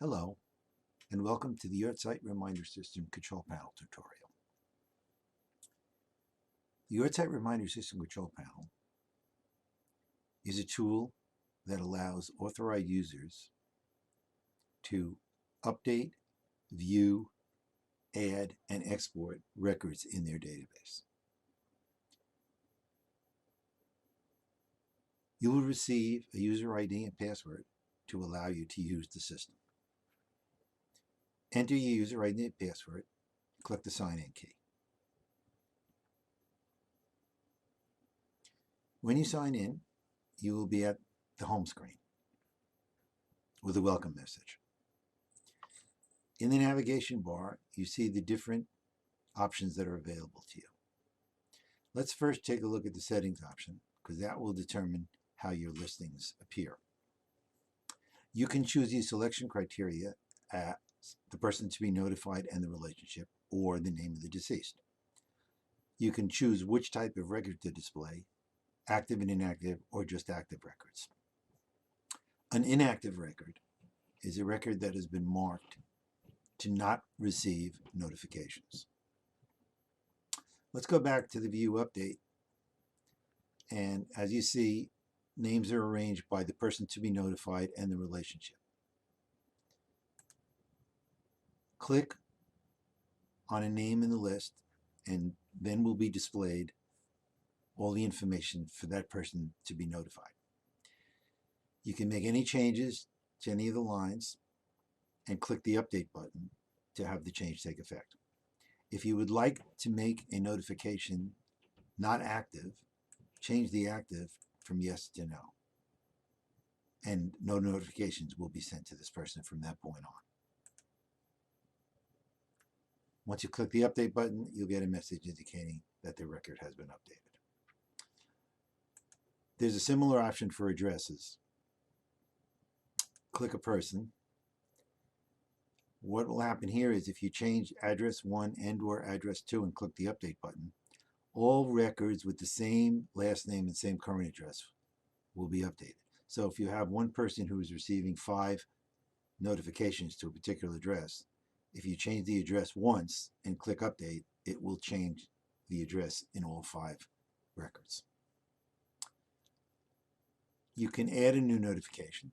Hello, and welcome to the Yahrzeit Reminder System Control Panel tutorial. The Yahrzeit Reminder System Control Panel is a tool that allows authorized users to update, view, add, and export records in their database. You will receive a user ID and password to allow you to use the system. Enter your user ID and password, click the sign-in key. When you sign in, you will be at the home screen with a welcome message. In the navigation bar, you see the different options that are available to you. Let's first take a look at the settings option, because that will determine how your listings appear. You can choose the selection criteria as the person to be notified and the relationship, or the name of the deceased. You can choose which type of record to display, active and inactive, or just active records. An inactive record is a record that has been marked to not receive notifications. Let's go back to the view update, and as you see, names are arranged by the person to be notified and the relationship. Click on a name in the list, and then will be displayed all the information for that person to be notified. You can make any changes to any of the lines and click the update button to have the change take effect. If you would like to make a notification not active, change the active from yes to no, and no notifications will be sent to this person from that point on. Once you click the update button, you'll get a message indicating that the record has been updated. There's a similar option for addresses. Click a person. What will happen here is if you change address 1 and or address 2 and click the update button, all records with the same last name and same current address will be updated. So if you have one person who is receiving 5 notifications to a particular address, if you change the address once and click update, it will change the address in all 5 records. You can add a new notification,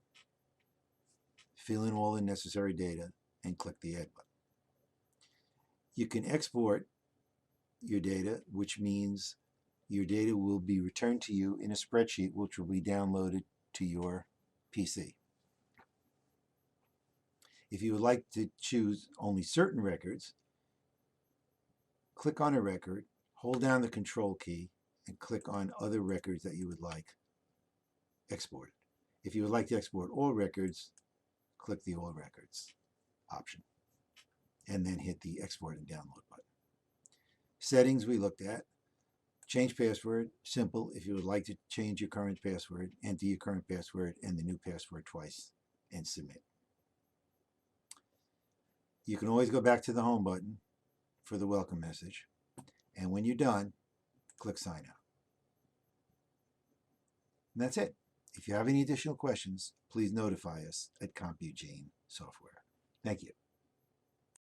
fill in all the necessary data, and click the add button. You can export your data, which means your data will be returned to you in a spreadsheet which will be downloaded to your PC. If you would like to choose only certain records, click on a record, hold down the control key, and click on other records that you would like exported. If you would like to export all records, click the all records option, and then hit the export and download button. Settings we looked at. Change password, simple. If you would like to change your current password, enter your current password and the new password twice and submit. You can always go back to the home button for the welcome message, and when you're done, click sign out. And that's it. If you have any additional questions, please notify us at CompuGene Software. Thank you.